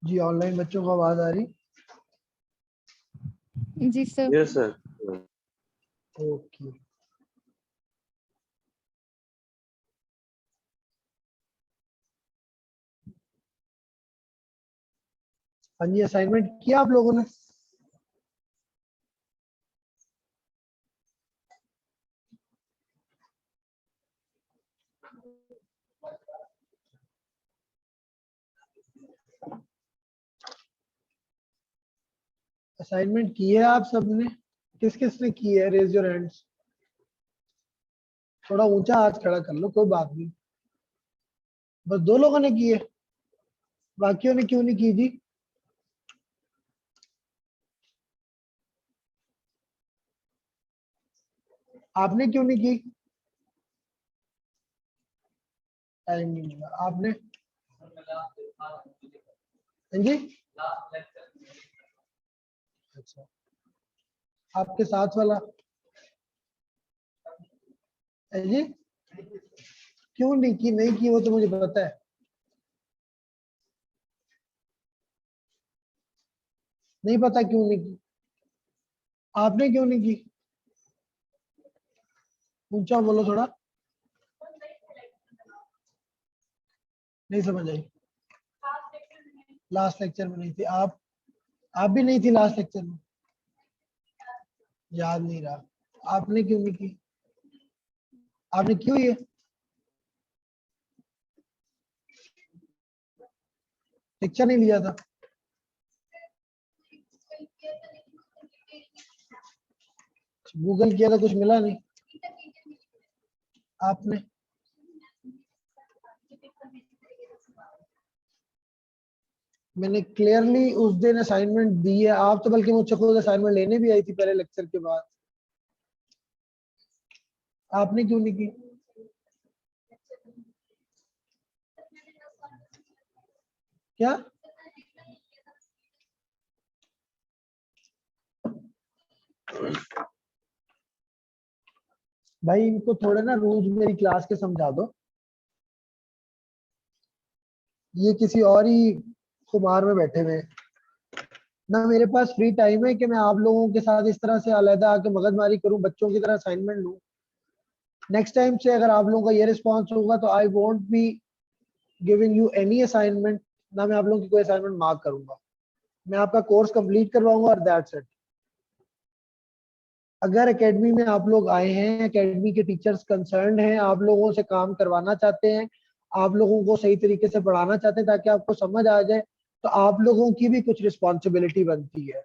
जी online बच्चों को आवाज आ रही? जी सर। Yes sir. ओके। हाँ जी, असाइनमेंट किया आप लोगों ने? असाइनमेंट की है आप सबने? किस किस ने की है? Raise your hands. थोड़ा ऊंचा हाथ खड़ा कर लो, कोई बात नहीं। बस 2 लोगों ने की है, बाकियों ने क्यों नहीं की जी? आपने क्यों नहीं की? टाइम नहीं मिला। आपने? हाँ जी। अच्छा, आपके साथ वाला? हाँ जी, क्यों नहीं की? नहीं की वो तो मुझे पता है। नहीं पता क्यों नहीं की? आपने क्यों नहीं की? ऊंचा बोलो थोड़ा। नहीं समझ आई। लास्ट लेक्चर में नहीं थी आप भी नहीं थी लास्ट लेक्चर में? याद नहीं रहा। आपने क्यों नहीं की? आपने क्यों ये? लेक्चर नहीं लिया था? गूगल किया था, कुछ मिला नहीं? आपने? मैंने क्लियरली उस दिन असाइनमेंट दी है। आप तो बल्कि मुझसे खुद असाइनमेंट लेने भी आई थी पहले लेक्चर के बाद। आपने क्यों नहीं की? क्या? भाई इनको थोड़े ना रूल्स मेरी क्लास के समझा दो। ये किसी और ही खुमार में बैठे हुए हैं। ना मेरे पास फ्री टाइम है कि मैं आप लोगों के साथ इस तरह से अलहदा आके मगजमारी करूं, बच्चों की तरह असाइनमेंट लूं। नेक्स्ट टाइम से अगर आप लोगों का ये रिस्पॉन्स होगा तो I won't be giving you any assignment. ना मैं आप लोगों की कोई असाइनमेंट मार्क करूंगा। मैं आपका कोर्स कंप्लीट करवाऊंगा और दैट्स इट। अगर एकेडमी में आप लोग आए हैं, एकेडमी के टीचर्स कंसर्न्ड हैं, आप लोगों से काम करवाना चाहते हैं, आप लोगों को सही तरीके से पढ़ाना चाहते हैं ताकि आपको समझ आ जाए, तो आप लोगों की भी कुछ रिस्पॉन्सिबिलिटी बनती है।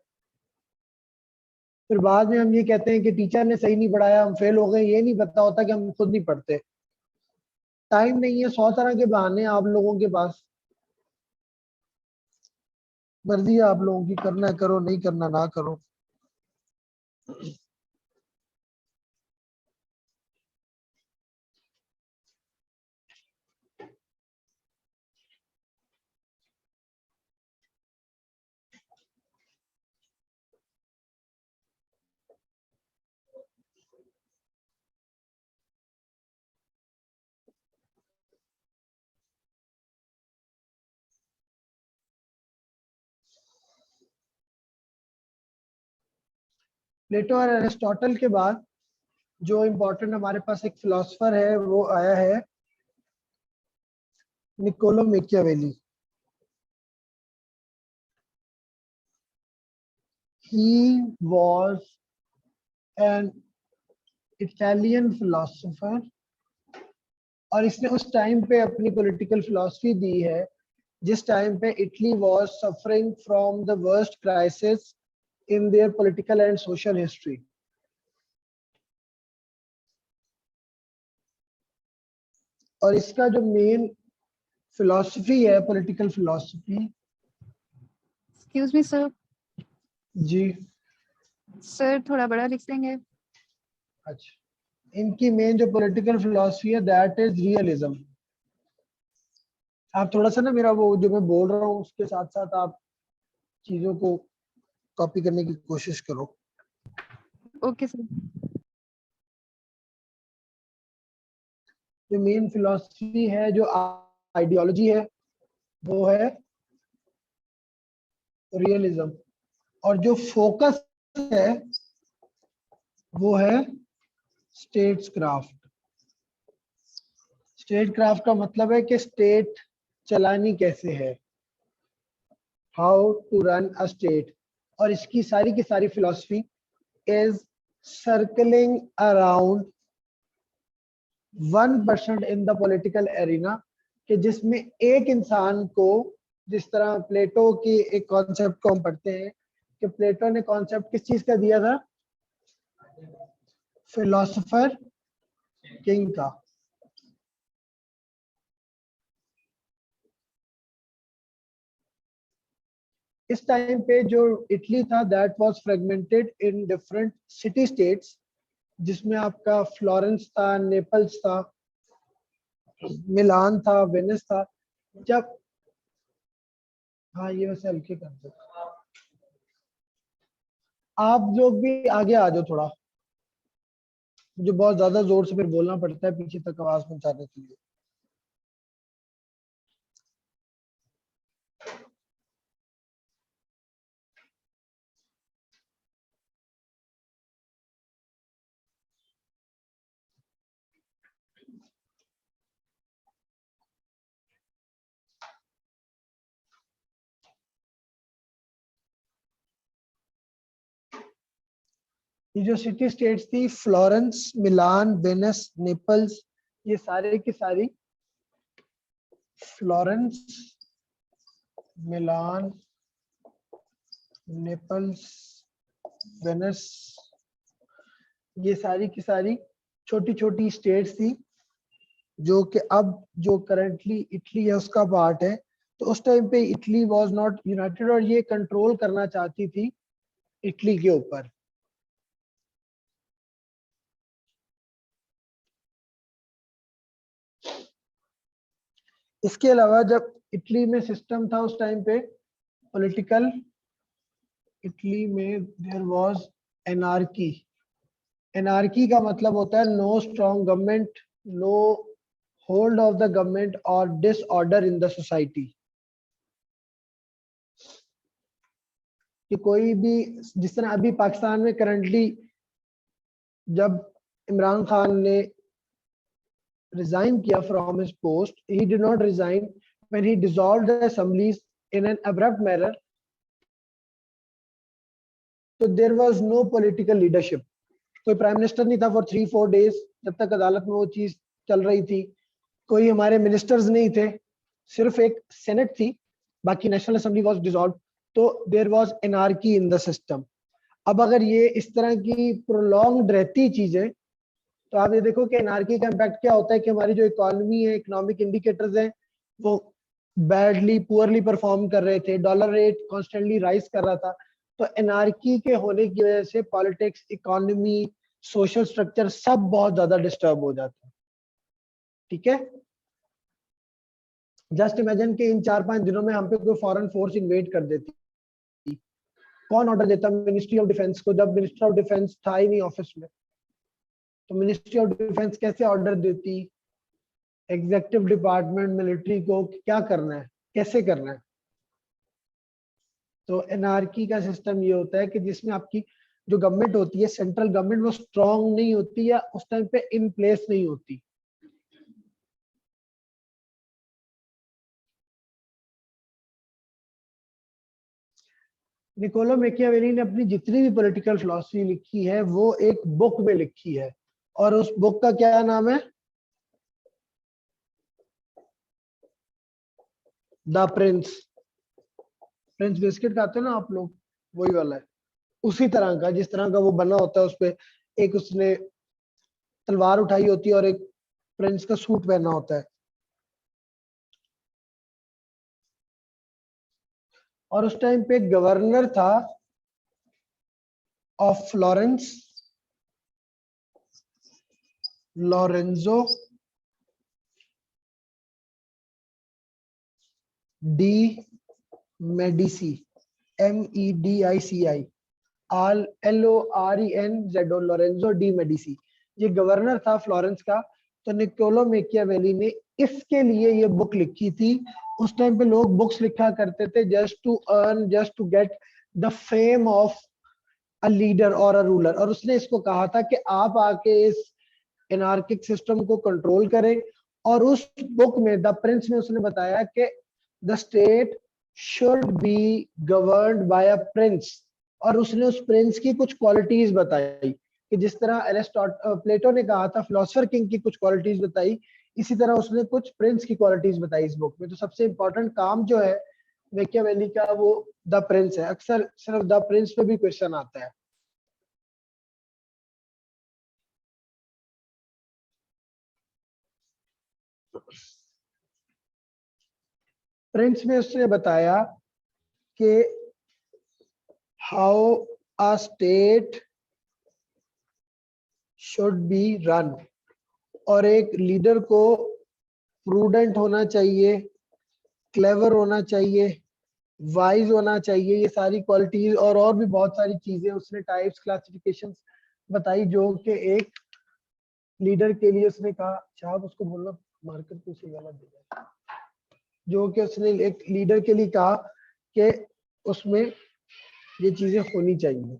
फिर बाद में हम ये कहते हैं कि टीचर ने सही नहीं पढ़ाया, हम फेल हो गए, ये नहीं पता होता कि हम खुद नहीं पढ़ते। टाइम नहीं है, 100 तरह के बहाने हैं आप लोगों के पास। मर्जी है आप लोगों की, करना करो, नहीं करना ना करो। प्लेटो और एरिस्टोटल के बाद जो इम्पोर्टेंट हमारे पास एक फिलोसफर है वो आया है Niccolo मेकियावेली। He was an Italian philosopher और इसने उस टाइम पे अपनी पॉलिटिकल फिलॉसफी दी है जिस टाइम पे Italy was suffering from the worst crisis in their political and social history. और इसका जो मेन फिलॉसफी है, political philosophy. Excuse me sir. जी सर थोड़ा बड़ा लिख देंगे? अच्छा, इनकी मेन जो पॉलिटिकल फिलॉसफी है दैट इज रियलिज्म। आप थोड़ा सा ना मेरा वो जो मैं बोल रहा हूँ उसके साथ साथ आप चीजों को कॉपी करने की कोशिश करो। Okay sir. जो मेन फिलॉसफी है, जो आइडियोलॉजी है, वो है रियलिज्म, और जो फोकस है वो है स्टेट्सक्राफ्ट। स्टेटक्राफ्ट का मतलब है कि स्टेट चलानी कैसे है, how to run a state, और इसकी सारी की सारी philosophy is circling around 1% in the political arena, कि जिसमें एक इंसान को, जिस तरह प्लेटो की एक कॉन्सेप्ट को हम पढ़ते हैं कि प्लेटो ने कॉन्सेप्ट किस चीज का दिया था, फिलोसोफर किंग का। इस टाइम पे जो इटली था that was fragmented in different city states, जिसमें आपका फ्लोरेंस था, नेपल्स था, मिलान था, वेनिस था। जब हाँ ये वैसे हल्के कर दो, आप लोग भी आगे आ जाओ थोड़ा, मुझे बहुत ज्यादा जोर से फिर बोलना पड़ता है पीछे तक आवाज पहुंचाने के लिए। ये जो सिटी स्टेट्स थी, फ्लोरेंस, मिलान, वेनिस, नेपल्स, ये सारे की सारी, फ्लोरेंस, मिलान, नेपल्स, वेनिस, ये सारी की सारी छोटी छोटी स्टेट्स थी, जो कि अब जो करंटली इटली है उसका पार्ट है। तो उस टाइम पे इटली वाज नॉट यूनाइटेड, और ये कंट्रोल करना चाहती थी इटली के ऊपर। इसके अलावा जब इटली में सिस्टम था उस टाइम पे पॉलिटिकल, इटली में देयर वाज एनार्की। एनार्की का मतलब होता है no strong government, no hold of the government और डिसऑर्डर इन द सोसाइटी। कि कोई भी, जिस तरह अभी पाकिस्तान में करंटली जब इमरान खान ने रिजाइन किया from his post, he did not resign when he dissolved the assemblies in an abrupt manner. तो there was no political leadership, कोई प्राइम मिनिस्टर नहीं था फॉर 3-4 डेज जब तक अदालत में वो चीज चल रही थी। कोई हमारे मिनिस्टर्स नहीं थे, सिर्फ एक सेनेट थी, बाकी नेशनल असेंबली वाज डिसॉल्व। तो there was anarchy in the system. अब अगर ये इस तरह की प्रोलॉन्ग्ड रहती चीजें, तो आप ये देखो कि एनार्की का इम्पैक्ट क्या होता है कि हमारी जो इकोनॉमी है, इकोनॉमिक इंडिकेटर्स हैं, वो बैडली पुअरली परफॉर्म कर रहे थे, डॉलर रेट कॉन्स्टेंटली राइज कर रहा था। तो एनार्की के होने की वजह से पॉलिटिक्स, इकोनॉमी, सोशल स्ट्रक्चर सब बहुत ज्यादा डिस्टर्ब हो जाता है। ठीक है, जस्ट इमेजिन कि इन 4-5 दिनों में हम पे कोई फॉरेन फोर्स इन्वेड कर देती, कौन ऑर्डर देता? मिनिस्ट्री ऑफ डिफेंस को, जब मिनिस्टर ऑफ डिफेंस था ही नहीं ऑफिस में। तो मिनिस्ट्री ऑफ डिफेंस कैसे ऑर्डर देती एग्जीक्यूटिव डिपार्टमेंट, मिलिट्री को क्या करना है, कैसे करना है? तो एनआरकी का सिस्टम ये होता है कि जिसमें आपकी जो गवर्नमेंट होती है, सेंट्रल गवर्नमेंट, वो स्ट्रांग नहीं होती या उस टाइम पे इन प्लेस नहीं होती। निकोलो मैकियावेली ने अपनी जितनी भी पॉलिटिकल फिलॉसफी लिखी है वो एक बुक में लिखी है, और उस बुक का क्या नाम है? The Prince. प्रिंस बिस्किट खाते हो ना आप लोग, वही वाला है, उसी तरह का, जिस तरह का वो बना होता है। उस पे एक उसने तलवार उठाई होती है और एक प्रिंस का सूट पहना होता है। और उस टाइम पे गवर्नर था of Florence, Lorenzo de Medici, MEDICI, LORENZO, Lorenzo de Medici. ये गवर्नर था फ्लोरेंस का। तो निकोलो मैकियावेली ने इसके लिए ये बुक लिखी थी। उस टाइम पे लोग बुक्स लिखा करते थे just to earn, just to get the fame of a leader और अ रूलर। और उसने इसको कहा था कि आप आके इस एनार्किक सिस्टम को कंट्रोल करें। और उस बुक में द प्रिंस में उसने बताया कि the state should be governed bye a prince. और उसने उस प्रिंस की कुछ क्वालिटीज बताई कि जिस तरह प्लेटो ने कहा था फिलोसफर किंग की कुछ क्वालिटीज बताई, इसी तरह उसने कुछ प्रिंस की क्वालिटीज बताई इस बुक में। तो सबसे इंपॉर्टेंट काम जो है मैकियावेली का वो द प्रिंस है। अक्सर सिर्फ द प्रिंस पे भी क्वेश्चन आता है। प्रिंस में उसने बताया कि how a state should be run. और एक लीडर को प्रूडेंट होना चाहिए, क्लेवर होना चाहिए, वाइज होना चाहिए। ये सारी क्वालिटीज और भी बहुत सारी चीजें उसने टाइप्स क्लासिफिकेशंस बताई जो कि एक लीडर के लिए उसने कहा। साहब उसको बोलना मार्कर को सही वाला दे दे। जो कि उसने एक लीडर के लिए कहा कि उसमें ये चीजें होनी चाहिए।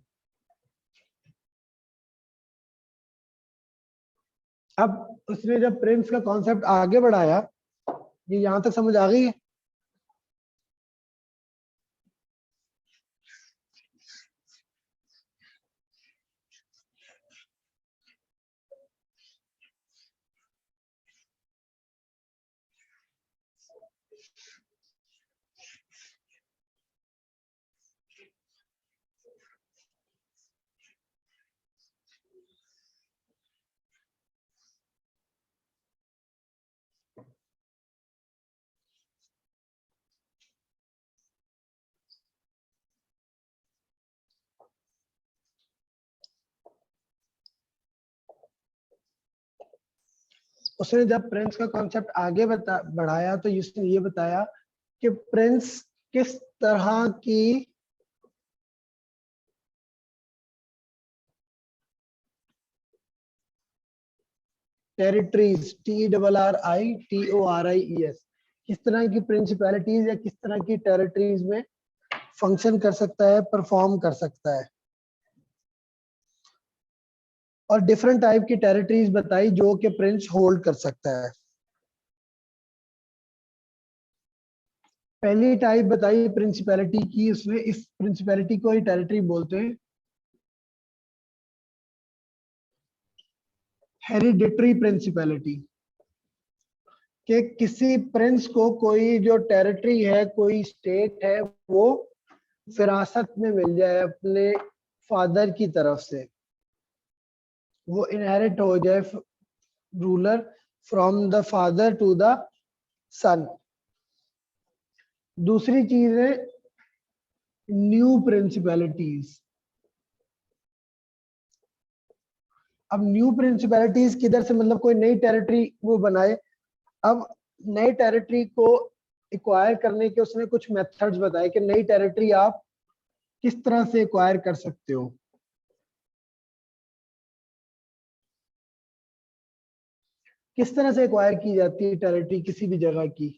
अब उसने जब प्रिंस का कॉन्सेप्ट आगे बढ़ाया, ये यहां तक समझ आ गई है? उसने जब प्रिंस का कॉन्सेप्ट आगे बढ़ाया तो उसने ये बताया कि प्रिंस किस तरह की टेरिटरीज, TRRITORIES, किस तरह की प्रिंसिपैलिटीज या किस तरह की टेरिटरीज में फंक्शन कर सकता है, परफॉर्म कर सकता है। और डिफरेंट टाइप की टेरिटरीज बताई जो कि प्रिंस होल्ड कर सकता है। पहली टाइप बताई प्रिंसिपैलिटी की उसने, इस प्रिंसिपैलिटी को ही टेरिटरी बोलते हैं। हेरिडिटरी प्रिंसिपैलिटी, कि किसी प्रिंस को कोई जो टेरिटरी है, कोई स्टेट है, वो विरासत में मिल जाए अपने फादर की तरफ से, वो इनहेरिट हो जाए, ruler from the father to the son. दूसरी चीज है न्यू प्रिंसिपैलिटीज। अब न्यू प्रिंसिपैलिटीज किधर से, मतलब कोई नई टेरिटरी वो बनाए। अब नई टेरिटरी को एक्वायर करने के उसने कुछ मेथड्स बताए कि नई टेरिटरी आप किस तरह से एक्वायर कर सकते हो। किस तरह से एक्वायर की जाती है टेरिटरी किसी भी जगह की।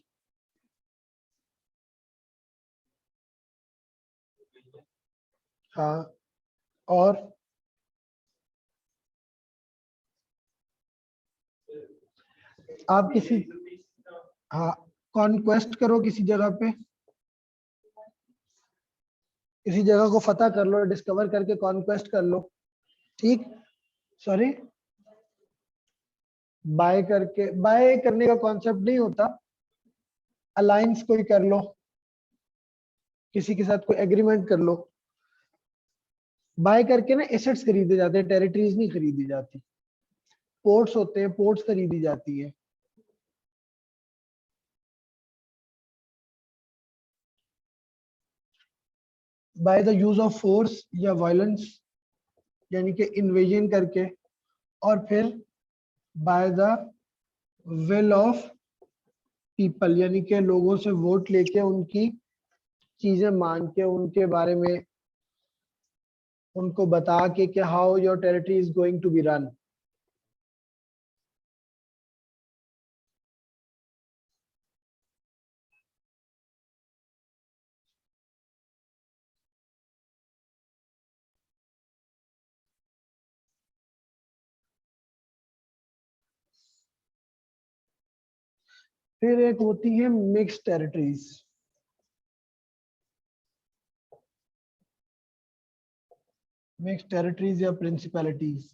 हाँ, और आप किसी, हाँ, कॉन्क्वेस्ट करो किसी जगह पे, किसी जगह को फतह कर लो, डिस्कवर करके कॉन्क्वेस्ट कर लो। ठीक, सॉरी, बाय करके, बाय करने का कॉन्सेप्ट नहीं होता, अलायंस कोई कर लो, किसी के साथ कोई एग्रीमेंट कर लो। बाय करके ना एसेट्स खरीदे जाते हैं, टेरिटरीज नहीं खरीदी जाती। पोर्ट्स होते हैं, पोर्ट्स खरीदी जाती है। By the use of force या वायलेंस, यानी कि इन्वेजन करके, और फिर by the will of people, यानी कि लोगों से वोट लेके उनकी चीजें मान के उनके बारे में उनको बता के कि how your territory is going to be run. फिर एक होती है मिक्स टेरिटरीज। मिक्स टेरिटरीज या प्रिंसिपैलिटीज,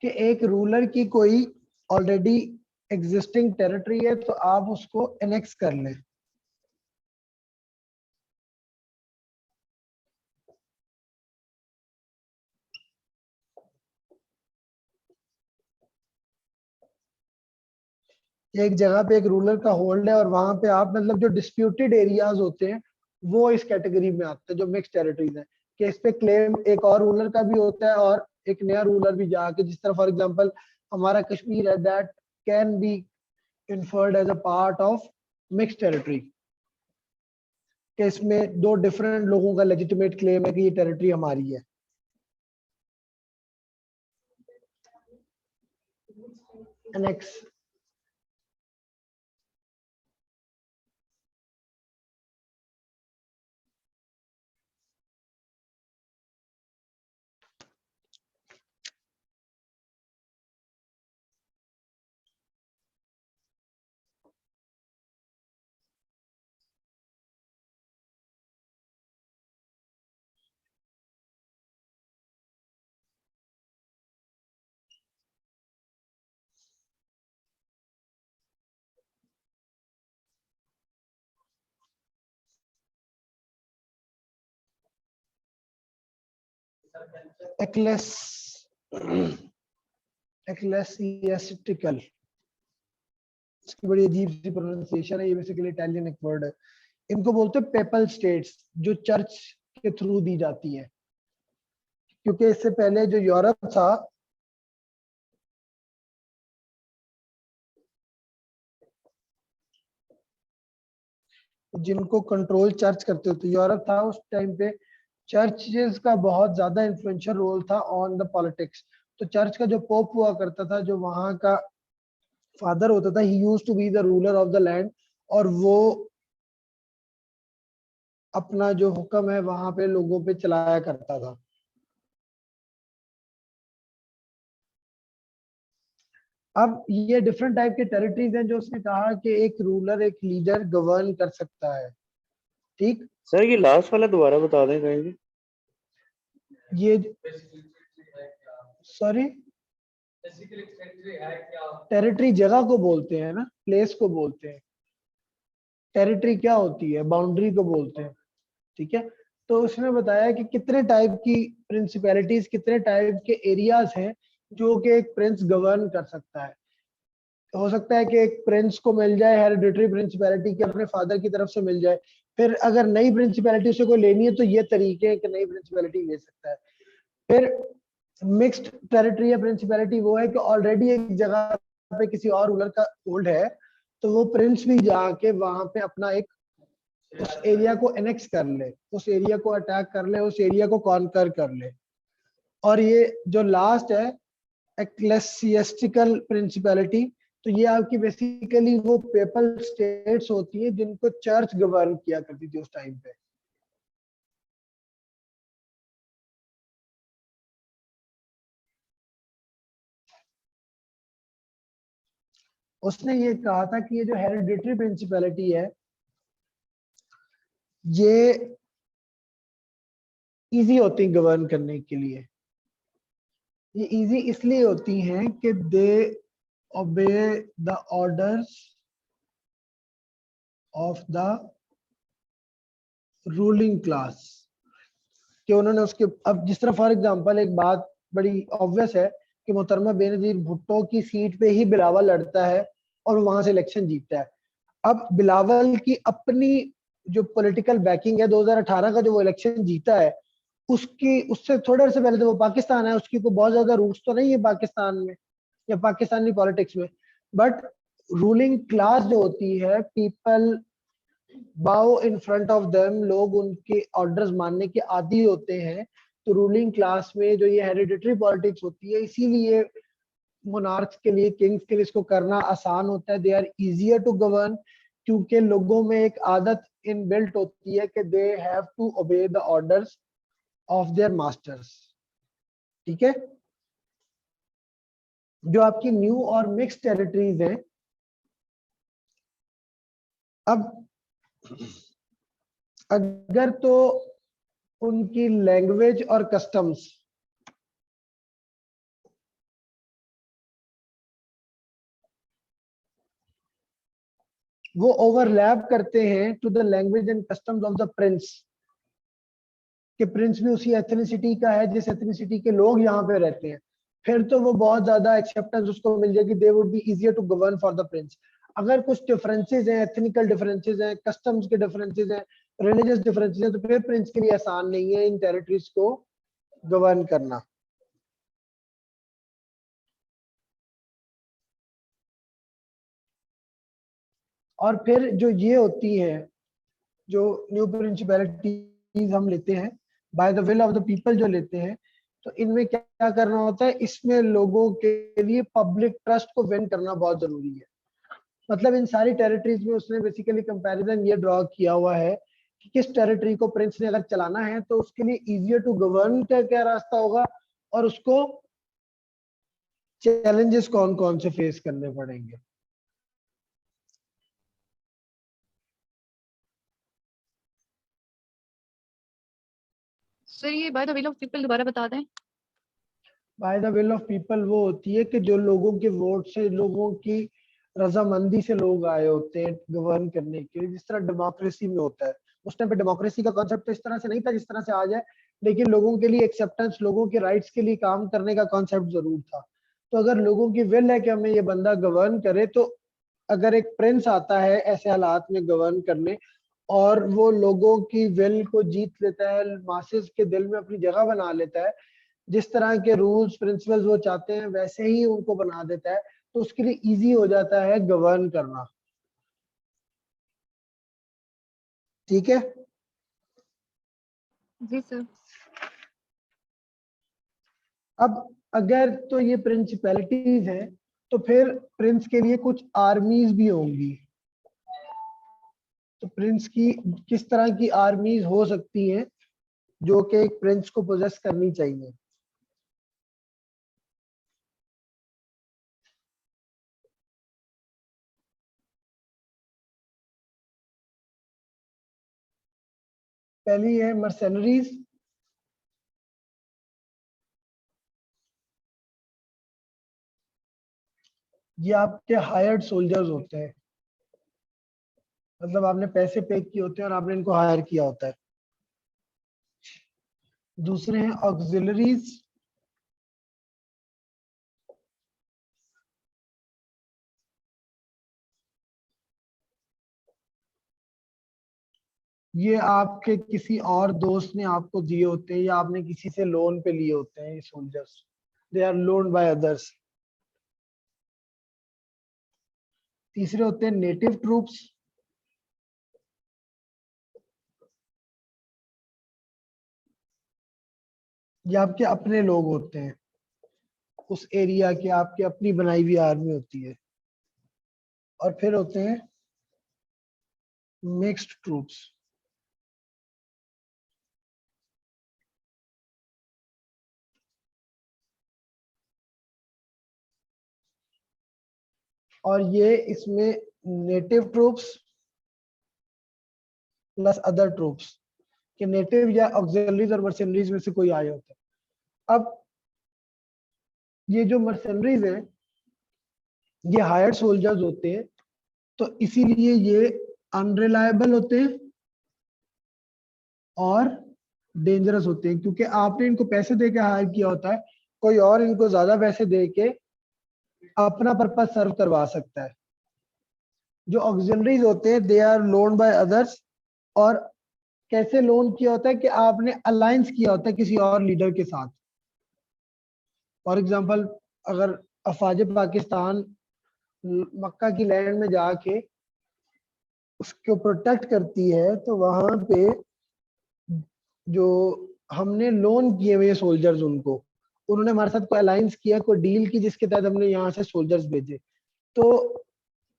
कि एक रूलर की कोई ऑलरेडी एग्जिस्टिंग टेरिटरी है तो आप उसको एनेक्स कर लें। एक जगह पे एक रूलर का होल्ड है और वहां पे आप मतलब जो डिस्प्यूटेड एरियाज होते हैं वो इस कैटेगरी में आते हैं जो मिक्स टेरिटरीज है, कि इस पे क्लेम एक और रूलर का भी होता है और एक नया रूलर भी जाके, जिस तरह फॉर एग्जांपल हमारा कश्मीर है, that can be inferred as a part of mixed territory, कि इसमें दो डिफरेंट लोगों का लेजिटिमेट क्लेम है कि ये टेरिटरी हमारी है। Annex, ecclesiastical, इसकी बड़ी अजीब सी प्रोनाउंसिएशन है, ये बेसिकली इटालियन एक वर्ड है। इनको बोलते हैं पेपल स्टेट्स, जो चर्च के थ्रू दी जाती है, क्योंकि इससे पहले जो यूरोप था जिनको कंट्रोल चर्च करते होते, यूरोप था उस टाइम पे, चर्चेस का बहुत ज्यादा इन्फ्लुएंशियल रोल था ऑन द पॉलिटिक्स। तो चर्च का जो पोप हुआ करता था, जो वहां का फादर होता था, he used to be the ruler of the land, और वो अपना जो हुक्म है वहां पे लोगों पे चलाया करता था। अब ये डिफरेंट टाइप के टेरिटरीज हैं जो उसने कहा कि एक रूलर, एक लीडर गवर्न कर सकता है। ठीक, सर ये लास्ट वाला दोबारा बता दें कहीं भी। ये सॉरी, टेरिटरी जगह को बोलते हैं ना, प्लेस को बोलते हैं। टेरिटरी क्या होती है, बाउंड्री को बोलते हैं। ठीक है, तो उसने बताया कि कितने टाइप की प्रिंसिपैलिटीज, कितने टाइप के एरियाज हैं जो कि एक प्रिंस गवर्न कर सकता है। हो सकता है कि एक प्रिंस को मिल जाए हेरिडिटरी प्रिंसिपैलिटी के अपने फादर की तरफ से मिल जाए, फिर अगर नई प्रिंसिपैलिटी उसे कोई लेनी है तो ये तरीके हैं कि नई प्रिंसिपैलिटी ले सकता है। फिर मिक्स्ड टेरिटरी या प्रिंसिपैलिटी वो है कि ऑलरेडी एक जगह पे किसी और रूलर का होल्ड है, तो वो प्रिंस भी जाके वहां पे अपना एक उस एरिया को एनेक्स कर ले, उस एरिया को अटैक कर ले, उस एरिया को कॉन्कर कर ले। और ये जो लास्ट है एक्लेसियस्टिकल प्रिंसिपैलिटी, तो ये आपकी बेसिकली वो पेपल स्टेट्स होती है जिनको चर्च गवर्न किया करती थी उस टाइम पे। उसने ये कहा था कि ये जो हेरिडिटरी प्रिंसिपैलिटी है ये इजी होती है गवर्न करने के लिए। ये इजी इसलिए होती हैं कि they obey the orders of the ruling class, कि उन्होंने उसके, अब जिस तरह फॉर एग्जांपल एक बात बड़ी ऑब्वियस है कि मोहतरमा बेनजीर भुट्टो की सीट पे ही बिलावल लड़ता है और वहां से इलेक्शन जीतता है। अब बिलावल की अपनी जो पॉलिटिकल बैकिंग है, 2018 का जो वो इलेक्शन जीता है, उसकी उससे थोड़े से पहले तो वो पाकिस्तान है, उसकी कोई बहुत ज्यादा रूट्स तो नहीं है पाकिस्तान में या पाकिस्तानी पॉलिटिक्स में, बट रूलिंग क्लास जो होती है, पीपल बाउ इन फ्रंट ऑफ देम, लोग उनके ऑर्डर्स मानने के आदी होते हैं। तो रूलिंग क्लास में जो ये हेरिडिटरी पॉलिटिक्स होती है, इसीलिए मोनार्क्स के लिए, किंग्स के लिए इसको करना आसान होता है, they are easier to govern, क्योंकि लोगों में एक आदत इन बिल्ट होती है कि they have to obey the orders of their masters. ठीक है, जो आपकी न्यू और मिक्स टेरिटरीज हैं, अब अगर तो उनकी लैंग्वेज और कस्टम्स वो ओवरलैप करते हैं to the language and customs of the prince, कि प्रिंस भी उसी एथनिसिटी का है जिस एथनिसिटी के लोग यहाँ पे रहते हैं, फिर तो वो बहुत ज्यादा एक्सेप्टेंस उसको मिल जाएगी, they would be easier to govern for the prince. अगर कुछ डिफरेंसेस हैं, एथनिकल डिफरेंसेस हैं, कस्टम्स के डिफरेंसेस हैं, रिलीजियस डिफरेंसेस हैं, तो फिर प्रिंस के लिए आसान नहीं है इन टेरिटरीज को गवर्न करना। और फिर जो ये होती है, जो न्यू प्रिंसिपैलिटीज हम लेते हैं by the will of the people जो लेते हैं, तो इनमें क्या करना होता है, इसमें लोगों के लिए पब्लिक ट्रस्ट को विन करना बहुत जरूरी है। मतलब इन सारी टेरिटरीज में उसने बेसिकली कंपैरिजन ये ड्रॉ किया हुआ है कि किस टेरिटरी को प्रिंस ने अगर चलाना है तो उसके लिए इजियर टू गवर्न का क्या रास्ता होगा, और उसको चैलेंजेस कौन कौन से फेस करने पड़ेंगे। सर ये by the will of people दोबारा बता दें। By the will of people वो होती है कि जो लोगों के वोट से, लोगों की रजामंदी से लोग आए होते हैं गवर्न करने के लिए, जिस तरह डेमोक्रेसी में होता है। उस टाइम पे डेमोक्रेसी का कॉन्सेप्ट इस तरह से नहीं था जिस तरह से आज है, लेकिन लोगों के लिए एक्सेप्टेंस, लोगों के राइट्स के लिए काम करने का कॉन्सेप्ट जरूर था। तो अगर लोगों की विल है कि हमें ये बंदा गवर्न करे, तो अगर एक प्रिंस आता है ऐसे हालात में गवर्न करने और वो लोगों की विल को जीत लेता है, मासेस के दिल में अपनी जगह बना लेता है, जिस तरह के रूल्स प्रिंसिपल्स वो चाहते हैं वैसे ही उनको बना देता है, तो उसके लिए इजी हो जाता है गवर्न करना। ठीक है। जी सर। अब अगर तो ये प्रिंसिपैलिटीज हैं, तो फिर प्रिंस के लिए कुछ आर्मीज भी होंगी। तो प्रिंस की किस तरह की आर्मीज हो सकती हैं जो कि एक प्रिंस को पोजेस करनी चाहिए। पहली है मर्सेनरीज। ये आपके हायर्ड सोल्जर्स होते हैं, मतलब आपने पैसे पे किए होते हैं और आपने इनको हायर किया होता है। दूसरे हैं ऑक्सिलरीज। ये आपके किसी और दोस्त ने आपको दिए होते हैं या आपने किसी से लोन पे लिए होते हैं ये soldiers, they are loaned by others. तीसरे होते हैं नेटिव ट्रूप्स। ये आपके अपने लोग होते हैं, उस एरिया की आपकी अपनी बनाई हुई आर्मी होती है। और फिर होते हैं मिक्स्ड ट्रूप्स। और ये इसमें native troops plus other troops, कि नेटिव या ऑक्सिलरीज और मर्सेनरीज में से कोई आए होते हैं। अब ये जो मर्सेनरीज है ये हायर्ड सोल्जर्स होते हैं, तो इसीलिए ये अनरिलायबल होते हैं और डेंजरस होते हैं, क्योंकि आपने इनको पैसे दे के हायर किया होता है, कोई और इनको ज्यादा पैसे दे के अपना पर्पस सर्व करवा सकता है। जो ऑक्सिलरीज होते हैं they are loan by others, और कैसे लोन किया होता है कि आपने अलायंस किया होता है किसी और लीडर के साथ। फॉर एग्जांपल, अगर अफवाज पाकिस्तान मक्का की लैंड में जाके उसको प्रोटेक्ट करती है, तो वहां पे जो हमने लोन किए हुए सोल्जर्स, उनको उन्होंने हमारे साथ कोई अलायंस किया, कोई डील की जिसके तहत हमने यहाँ से सोल्जर्स भेजे। तो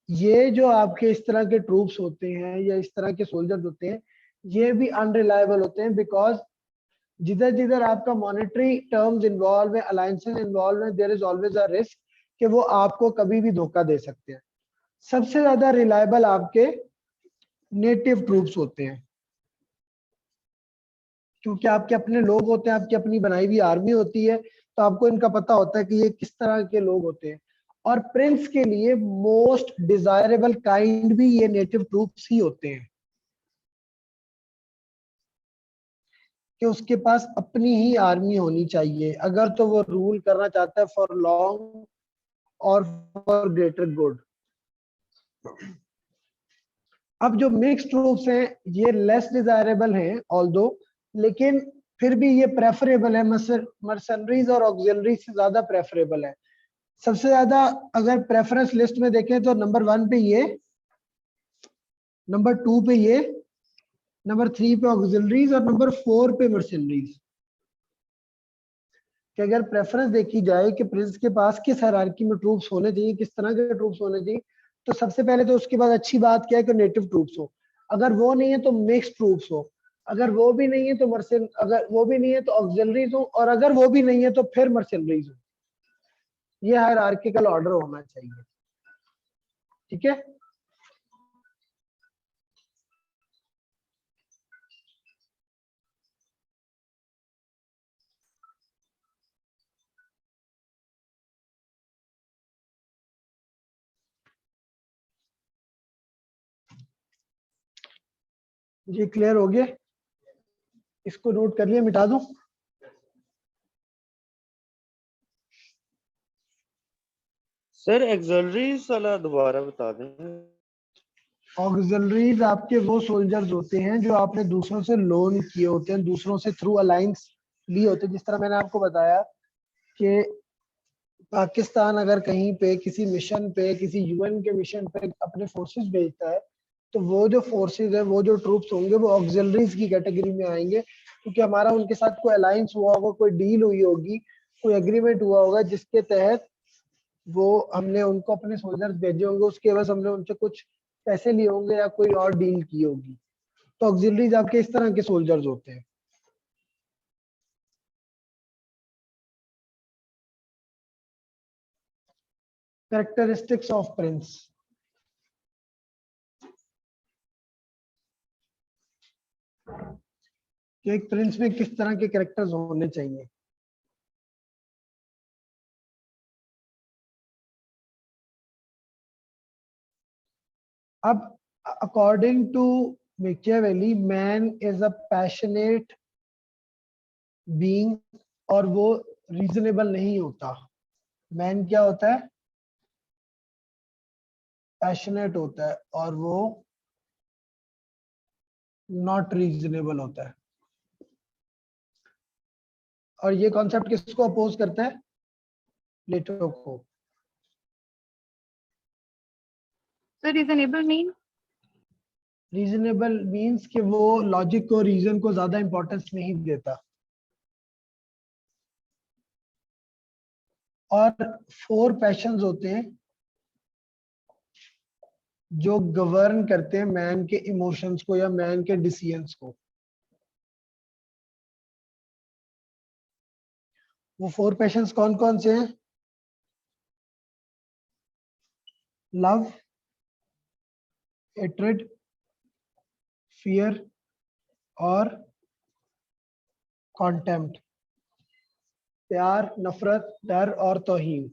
ये जो आपके इस तरह के ट्रूप्स होते हैं या इस तरह के सोल्जर्स होते हैं, ये भी अनरिलायबल होते हैं, बिकॉज जिधर जिधर आपका मॉनेटरी टर्म्स इन्वॉल्व है, अलायंसेस इन्वॉल्व है, there is always a risk कि वो आपको कभी भी धोखा दे सकते हैं। सबसे ज्यादा रिलायबल आपके नेटिव ट्रूप्स होते हैं, क्योंकि आपके अपने लोग होते हैं, आपकी अपनी बनाई हुई आर्मी होती है, तो आपको इनका पता होता है कि ये किस तरह के लोग होते हैं। और प्रिंस के लिए मोस्ट डिजायरेबल काइंड भी ये नेटिव ट्रूप्स ही होते हैं, कि उसके पास अपनी ही आर्मी होनी चाहिए अगर तो वो रूल करना चाहता है फॉर लॉन्ग और फॉर ग्रेटर गुड। अब जो मिक्स्ड ट्रूप्स हैं ये लेस डिजायरेबल हैं ऑल्दो, लेकिन फिर भी ये प्रेफरेबल है, मर्सनरीज और ऑक्सिलरी से ज्यादा प्रेफरेबल है। सबसे ज्यादा अगर प्रेफरेंस लिस्ट में देखें तो नंबर 1 पे ये, नंबर 2 पे ये, नंबर 3 पे ऑक्सिलरीज और नंबर 4 पे मर्सनरीज। कि अगर प्रेफरेंस देखी जाए कि प्रिंस के पास किस हायरार्की में ट्रूप्स होने चाहिए, किस तरह के ट्रूप्स होने चाहिए, तो सबसे पहले तो उसके बाद अच्छी बात क्या है कि नेटिव ट्रूप्स हो। अगर वो नहीं है तो मिक्स्ड ट्रूप्स हो, अगर वो भी नहीं है तो अगर वो भी नहीं है तो ऑक्सिलरीज हो, और अगर वो भी नहीं है तो फिर मर्सनरीज हो। ये हायरार्किकल ऑर्डर होना चाहिए, ठीक है। ये क्लियर हो गया, इसको नोट कर लिया, मिटा दूं। सर एक्सलरीज वाला दोबारा बता दें। ऑक्सिलरीज आपके वो सोल्जर्स होते हैं जो आपने दूसरों से लोन किए होते हैं, दूसरों से थ्रू अलायंस लिए होते हैं। जिस तरह मैंने आपको बताया कि पाकिस्तान अगर कहीं पे किसी मिशन पे, किसी यूएन के मिशन पे अपने फोर्सेस भेजता है, तो वो जो फोर्सेस है, वो जो ट्रूप्स होंगे वो ऑक्सिलरीज की कैटेगरी में आएंगे, क्योंकि हमारा उनके साथ कोई अलायंस हुआ होगा, कोई डील हुई होगी, कोई एग्रीमेंट हुआ होगा जिसके तहत वो हमने उनको अपने सोल्जर्स भेजे होंगे, उसके बस हमने उनसे कुछ पैसे लिए होंगे या कोई और डील की होगी। तो ऑक्सिलरीज आपके इस तरह के सोल्जर्स होते हैं। कैरेक्टरिस्टिक्स ऑफ प्रिंस, कि एक प्रिंस में किस तरह के कैरेक्टर्स होने चाहिए। अब according to Machiavelli, man is a passionate being, और वो रीजनेबल नहीं होता। मैन क्या होता है? पैशनेट होता है, और वो नॉट रीजनेबल होता है। और ये कॉन्सेप्ट किसको अपोज करता है? प्लेटो को। So reasonable mean? Reasonable means कि वो लॉजिक को, रीजन को ज्यादा इंपॉर्टेंस नहीं देता। और 4 पैशंस होते हैं जो गवर्न करते हैं मैन के इमोशंस को या मैन के डिसीजंस को। वो 4 पैशंस कौन कौन से हैं? लव, हेट्रेड, फियर और कॉन्टेम्प्ट। प्यार, नफरत, डर और तौहीन।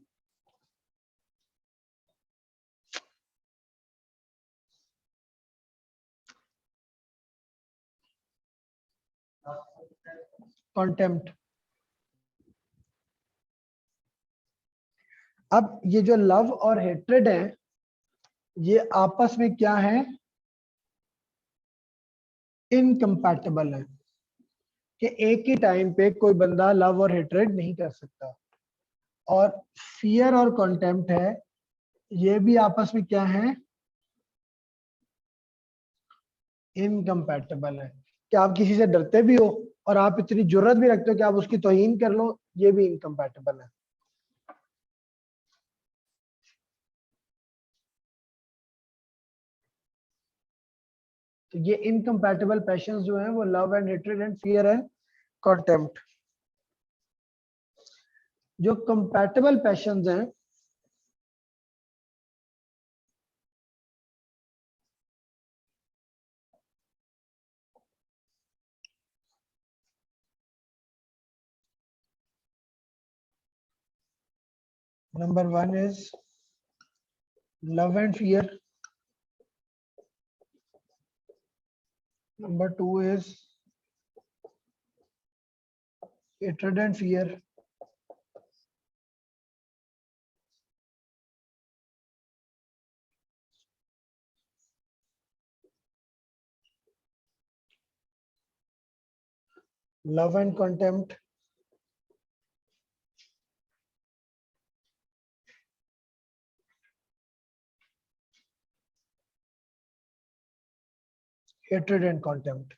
कॉन्टेम्प्ट। अब ये जो लव और हेट्रेड है, ये आपस में क्या है? इनकम्पैटिबल है, कि एक ही टाइम पे कोई बंदा लव और हेट्रेड नहीं कर सकता। और फियर और कॉन्टेम्प्ट है, ये भी आपस में क्या है? इनकम्पैटिबल है। कि आप किसी से डरते भी हो और आप इतनी जुर्रत भी रखते हो कि आप उसकी तौहीन कर लो, ये भी इनकम्पैटिबल है। तो ये इनकम्पैटिबल पैशंस जो हैं वो love and hatred and fear and contempt. जो कंपैटिबल पैशंस हैं Number 1 is love and fear. Number 2 is hatred and fear. Love and contempt. Hatred and contempt.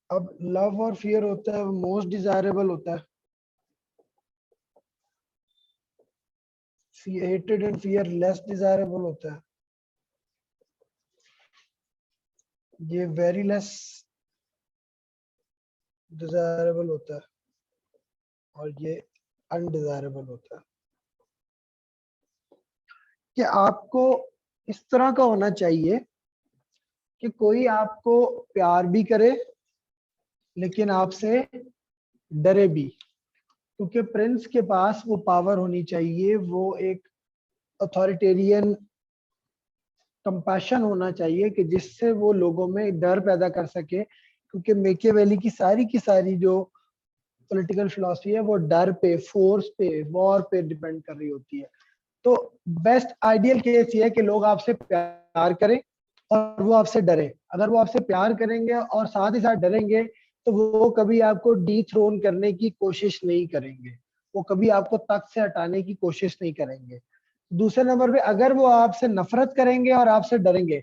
अब लव और फियर होता है मोस्ट डिजायरेबल होता है, hated and fear less desirable होता है, ये वेरी लेस डिजायरेबल होता है और ये अनडिजायरेबल होता है। कि आपको इस तरह का होना चाहिए कि कोई आपको प्यार भी करे लेकिन आपसे डरे भी, क्योंकि प्रिंस के पास वो पावर होनी चाहिए, वो एक अथॉरिटेरियन कंपैशन होना चाहिए कि जिससे वो लोगों में डर पैदा कर सके, क्योंकि मेकियावेली की सारी जो पॉलिटिकल फिलॉसफी है वो डर पे, फोर्स पे, वॉर पे डिपेंड कर रही होती है। तो बेस्ट आइडियल केस ये है कि लोग आपसे प्यार करें और वो आपसे डरे। अगर वो आपसे प्यार करेंगे और साथ ही साथ डरेंगे तो वो कभी आपको डीथ्रोन करने की कोशिश नहीं करेंगे, वो कभी आपको तख्त से हटाने की कोशिश नहीं करेंगे। दूसरे नंबर पे अगर वो आपसे नफरत करेंगे और आपसे डरेंगे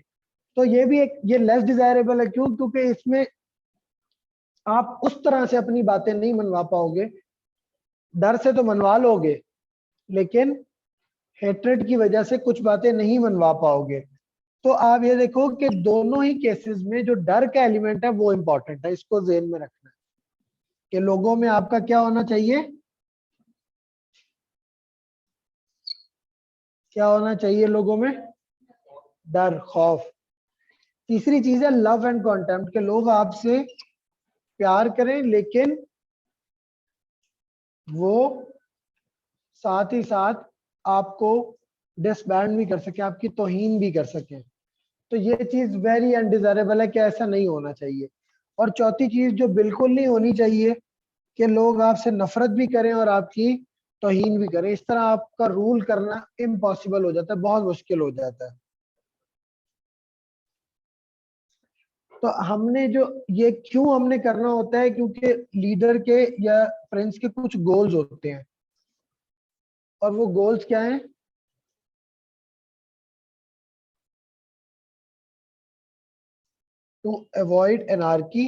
तो ये भी एक ये लेस डिजायरेबल है। क्यों? क्योंकि इसमें आप उस तरह से अपनी बातें नहीं मनवा पाओगे। डर से तो मनवा लोगे लेकिन हेट्रेड की वजह से कुछ बातें नहीं मनवा पाओगे। तो आप ये देखो कि दोनों ही केसेस में जो डर का एलिमेंट है वो इंपॉर्टेंट है, इसको ज़हन में रखना है कि लोगों में आपका क्या होना चाहिए, क्या होना चाहिए लोगों में, डर, खौफ। तीसरी चीज है लव एंड कॉन्टेम्प्ट, के लोग आपसे प्यार करें लेकिन वो साथ ही साथ आपको डिसबैंड भी कर सके, आपकी तौहीन भी कर सके। तो ये चीज वेरी अनडिजायरेबल है कि ऐसा नहीं होना चाहिए। और चौथी चीज जो बिल्कुल नहीं होनी चाहिए कि लोग आपसे नफरत भी करें और आपकी तौहीन भी करें। इस तरह आपका रूल करना इम्पॉसिबल हो जाता है, बहुत मुश्किल हो जाता है। तो हमने जो ये क्यों हमने करना होता है, क्योंकि लीडर के या फ्रेंड्स के कुछ गोल्स होते हैं और वो गोल्स क्या हैं, to avoid anarchy,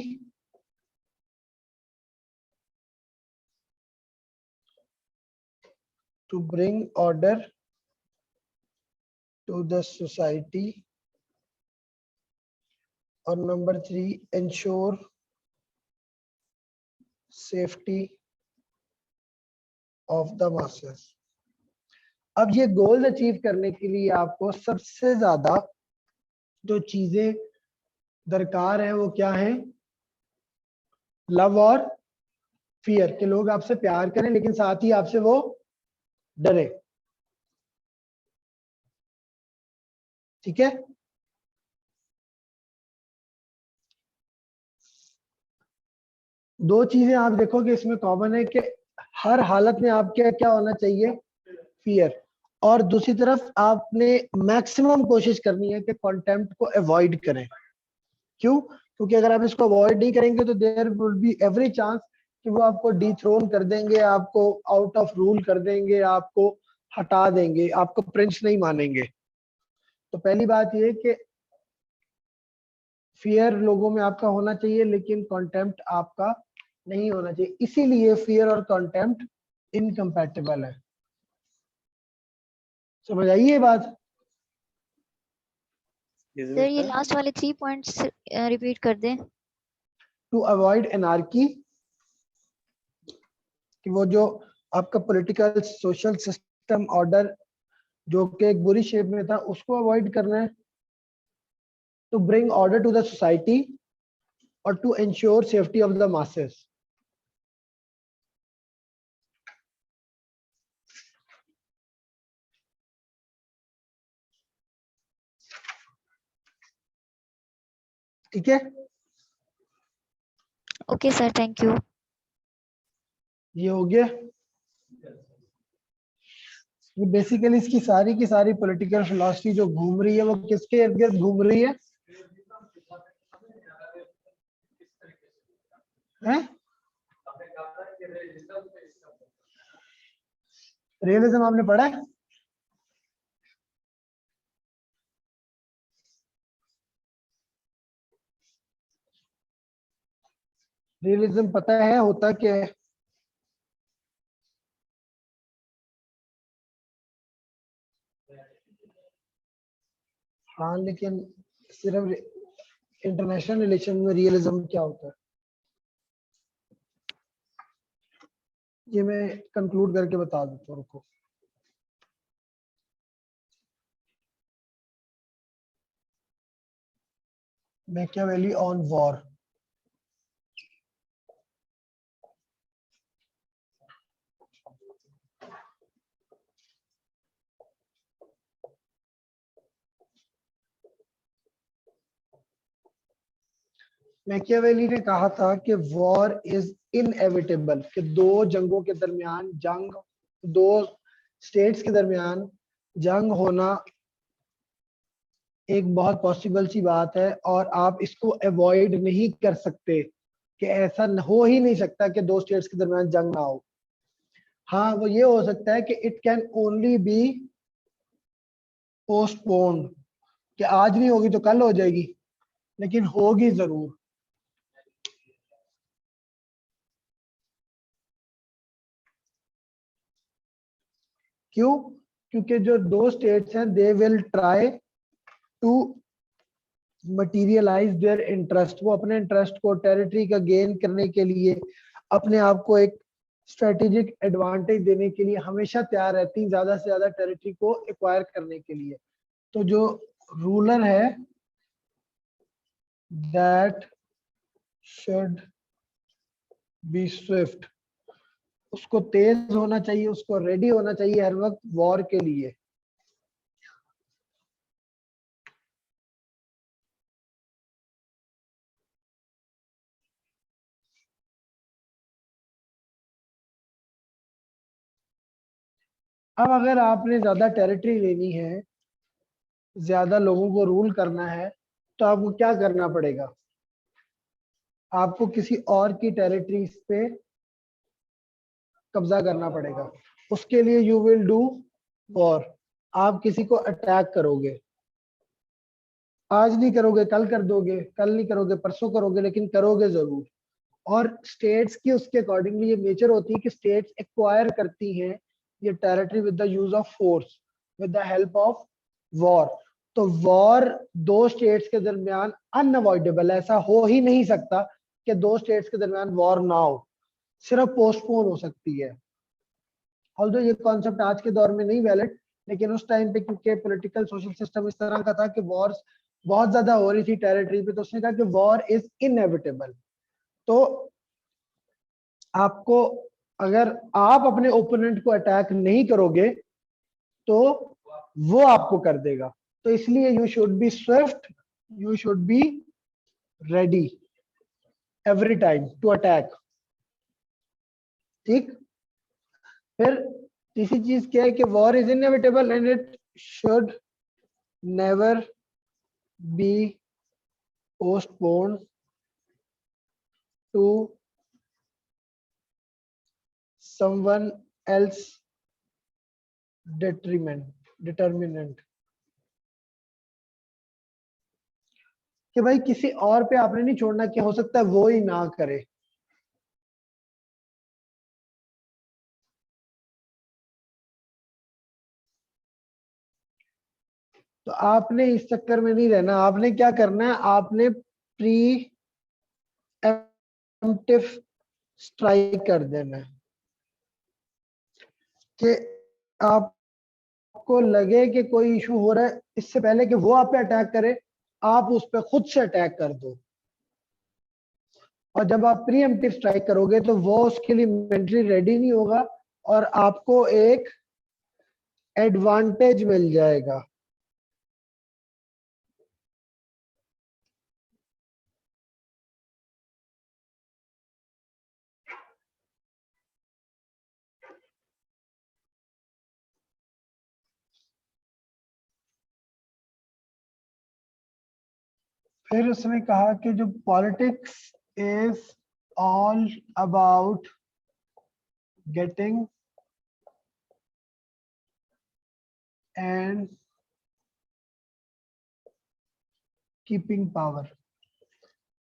to bring order to the society, और number 3 ensure safety of the masses. अब ये गोल्स अचीव करने के लिए आपको सबसे ज्यादा जो चीजें दरकार है वो क्या है, लव और फियर, के लोग आपसे प्यार करें लेकिन साथ ही आपसे वो डरे। ठीक है, दो चीजें आप देखोगे इसमें कॉमन है कि हर हालत में आपके क्या होना चाहिए, फियर। और दूसरी तरफ आपने मैक्सिमम कोशिश करनी है कि कंटेम्प्ट को अवॉइड करें। क्यों? क्योंकि अगर आप इसको अवॉइड नहीं करेंगे तो there will be every chance कि वो आपको डिथ्रोन कर देंगे, आपको आउट ऑफ रूल कर देंगे, आपको हटा देंगे, आपको प्रिंस नहीं मानेंगे। तो पहली बात ये कि फियर लोगों में आपका होना चाहिए, लेकिन कंटेम्प्ट आपका नहीं होना चाहिए। इसीलिए फियर और कंटेम्प्ट इनकम्पैटिबल है। समझ आई ये बात? सर ये लास्ट वाले 3 पॉइंट्स रिपीट कर दें। टू अवॉइड एनार्की, कि वो जो आपका पॉलिटिकल सोशल सिस्टम ऑर्डर जो कि एक बुरी शेप में था उसको अवॉइड करना है। To bring order to the society और to ensure safety of the masses. ठीक है, ओके सर, थैंक यू। ये हो गया। ये बेसिकली इसकी सारी की सारी पॉलिटिकल फिलॉसफी जो घूम रही है वो किसके इर्द गिर्द घूम रही है? रियलिज्म आपने पढ़ा है? रियलिज्म पता है होता क्या है? हाँ, लेकिन सिर्फ इंटरनेशनल रिलेशन में रियलिज्म क्या होता है ये मैं कंक्लूड करके बता देता हूँ, रुको। Machiavelli on war. मैकियावेली ने कहा था कि वॉर इज इनएविटेबल, कि दो जंगों के दरमियान जंग, दो स्टेट्स के दरमियान जंग होना एक बहुत पॉसिबल सी बात है और आप इसको अवॉइड नहीं कर सकते, कि ऐसा हो ही नहीं सकता कि दो स्टेट्स के दरमियान जंग ना हो। हाँ, वो ये हो सकता है कि it can only be postponed, कि आज नहीं होगी तो कल हो जाएगी, लेकिन होगी जरूर। क्यों? क्योंकि जो दो स्टेट्स हैं they will try to materialise their interest, वो अपने इंटरेस्ट को टेरिटरी का गेन करने के लिए, अपने आप को एक स्ट्रेटेजिक एडवांटेज देने के लिए हमेशा तैयार रहती, ज्यादा से ज्यादा टेरिटरी को एक्वायर करने के लिए। तो जो रूलर है दैट शुड बी स्विफ्ट, उसको तेज होना चाहिए, उसको रेडी होना चाहिए हर वक्त वॉर के लिए। अब अगर आपने ज्यादा टेरिटरी लेनी है, ज्यादा लोगों को रूल करना है, तो आपको क्या करना पड़ेगा? आपको किसी और की टेरिटरीज पे कब्जा करना पड़ेगा। उसके लिए यू विल डू वॉर, आप किसी को अटैक करोगे। आज नहीं करोगे कल कर दोगे, कल नहीं करोगे परसों करोगे, लेकिन करोगे जरूर। और स्टेट्स की उसके अकॉर्डिंगली ये नेचर होती है कि स्टेट्स एक्वायर करती हैं ये territory with the use of force, with the help of war. तो वॉर दो स्टेट्स के दरमियान अनअवॉइडेबल, ऐसा हो ही नहीं सकता कि दो स्टेट्स के दरमियान वॉर ना हो, सिर्फ पोस्टपोन हो सकती है। ऑल्दो ये कॉन्सेप्ट आज के दौर में नहीं वैलिड, लेकिन उस टाइम पे क्योंकि पॉलिटिकल सोशल सिस्टम इस तरह का था कि वॉर्स बहुत ज्यादा हो रही थी टेरिटरी पे, तो उसने कहा कि वॉर इज इनएविटेबल। तो आपको, अगर आप अपने ओपोनेंट को अटैक नहीं करोगे तो वो आपको कर देगा। तो इसलिए you should be swift, you should be ready every time to attack. ठीक? फिर तीसरी चीज क्या है कि war is inevitable and it should never be postponed to someone else determinant, कि भाई किसी और पे आपने नहीं छोड़ना, कि हो सकता है वो ही ना करे। तो आपने इस चक्कर में नहीं रहना, आपने क्या करना है, आपने प्री एम्प्टिव स्ट्राइक कर देना है, कि आपको लगे कि कोई इशू हो रहा है, इससे पहले कि वो आप पे अटैक करे, आप उस पर खुद से अटैक कर दो। और जब आप प्री एम्प्टिव स्ट्राइक करोगे तो वो उसके लिए मेंटली रेडी नहीं होगा और आपको एक एडवांटेज मिल जाएगा। फिर उसने कहा कि जो politics is all about getting and keeping power,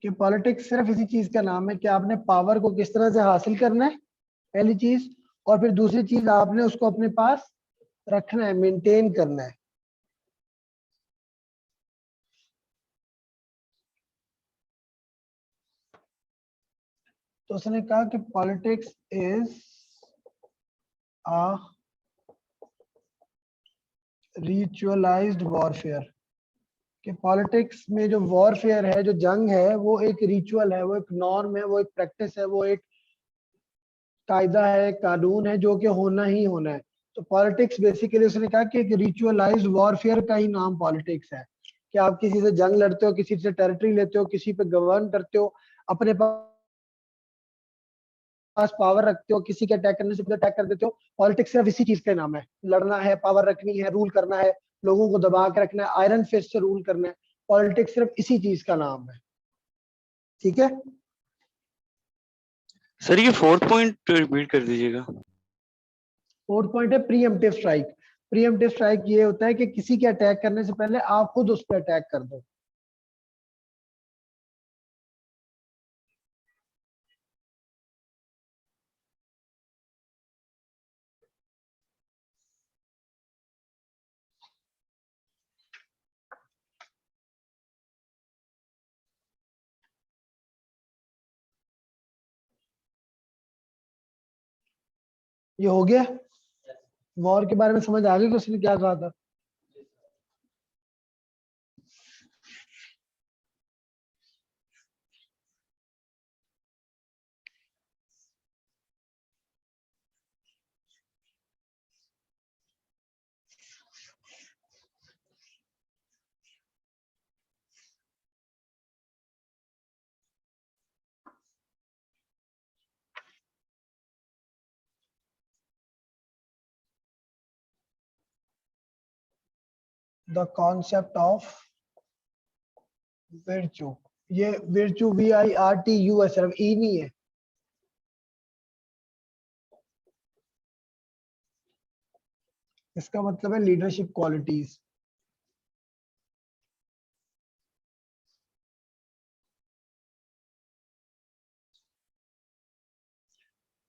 कि पॉलिटिक्स सिर्फ इसी चीज का नाम है कि आपने पावर को किस तरह से हासिल करना है, पहली चीज, और फिर दूसरी चीज आपने उसको अपने पास रखना है, मेंटेन करना है। तो उसने कहा कि पॉलिटिक्स इज अ रिचुअलाइज्ड वॉरफेयर, कि पॉलिटिक्स में जो वॉरफेयर है, जो जंग है, वो एक रिचुअल है, वो एक नॉर्म है, वो एक प्रैक्टिस है, वो एक कायदा है, कानून है, जो कि होना ही होना है। तो पॉलिटिक्स बेसिकली उसने कहा कि एक रिचुअलाइज्ड वॉरफेयर का ही नाम पॉलिटिक्स है, कि आप किसी से जंग लड़ते हो, किसी से टेरिटरी लेते हो, किसी पे गवर्न करते हो, अपने पास पावर रखते हो, किसी के अटैक करने से पहले अटैक कर देते हो। पॉलिटिक्स सिर्फ इसी चीज का नाम है, लड़ना है, पावर रखनी है, रूल करना है, लोगों को दबा के रखना है, आयरन फिस्ट से रूल करना है। पॉलिटिक्स सिर्फ इसी चीज का नाम है, ठीक है। सर ये 4th पॉइंट रिपीट कर दीजिएगा। 4th पॉइंट है प्रीएम्प्टिव स्ट्राइक। प्रीएम्प्टिव स्ट्राइक ये होता है कि किसी के अटैक करने से पहले आप खुद उस पर अटैक कर दो। ये हो गया, वॉर के बारे में समझ आ गई कि उसने क्या कहा था। द कॉन्सेप्ट ऑफ विर्चू, ये विर्चू VIRTU है, सिर्फ ई नहीं है। इसका मतलब है लीडरशिप क्वालिटीज।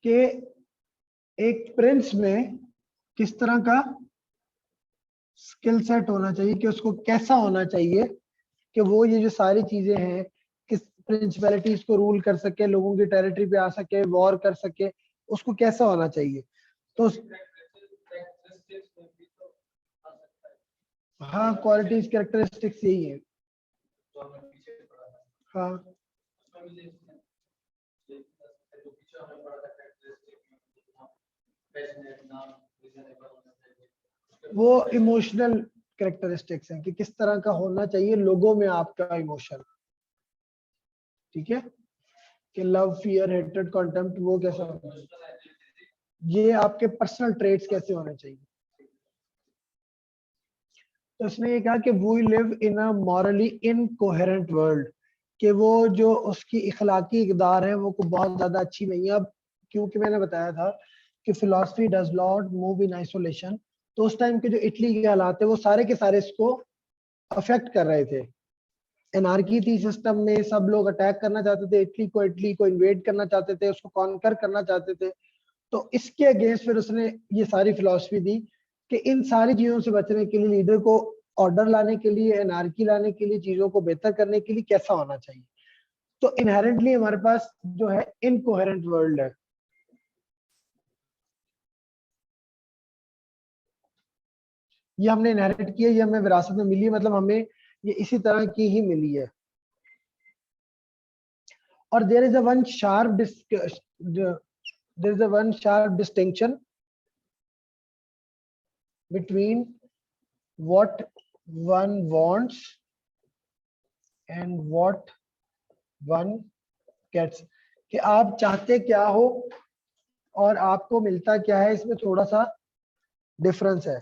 कि एक प्रिंस में किस तरह का स्किल सेट होना चाहिए, कि उसको कैसा होना चाहिए कि वो ये जो सारी चीजें हैं, किस प्रिंसिपैलिटीज को रूल कर सके, लोगों की टेरिटरी पे आ सके, वॉर कर सके, उसको कैसा होना चाहिए। तो हाँ, क्वालिटीज कैरेक्टरिस्टिक्स यही है। हाँ, वो इमोशनल कैरेक्टरिस्टिक्स हैं कि किस तरह का होना चाहिए लोगों में आपका इमोशन, ठीक है, कि लव, फियर, हेट्रेड, कॉन्टेम्प्ट, वो कैसा होना है। ये आपके पर्सनल ट्रेड्स कैसे होने चाहिए। तो उसने ये कहा कि we live in a morally incoherent world, कि वो जो उसकी इखलाकी इकदार है वो को बहुत ज्यादा अच्छी नहीं है। अब क्योंकि मैंने बताया था कि philosophy does not move in isolation, तो उस टाइम के जो इटली के हालात है वो सारे के सारे इसको अफेक्ट कर रहे थे। एनार्की थी सिस्टम में, सब लोग अटैक करना चाहते थे इटली को इन्वेड करना चाहते थे, उसको कॉन्कर करना चाहते थे। तो इसके अगेंस्ट फिर उसने ये सारी फिलॉसफी दी कि इन सारी चीजों से बचने के लिए, लीडर को ऑर्डर लाने के लिए, एनार्की लाने के लिए, चीजों को बेहतर करने के लिए कैसा होना चाहिए। तो इनहेरेंटली हमारे पास जो है इनकोहेरेंट वर्ल्ड है। ये हमने इनहेरिट किया, ये हमें विरासत में मिली है, मतलब हमें ये इसी तरह की ही मिली है। और there is a one sharp distinction between what one wants and what one gets, कि आप चाहते क्या हो और आपको मिलता क्या है, इसमें थोड़ा सा डिफरेंस है।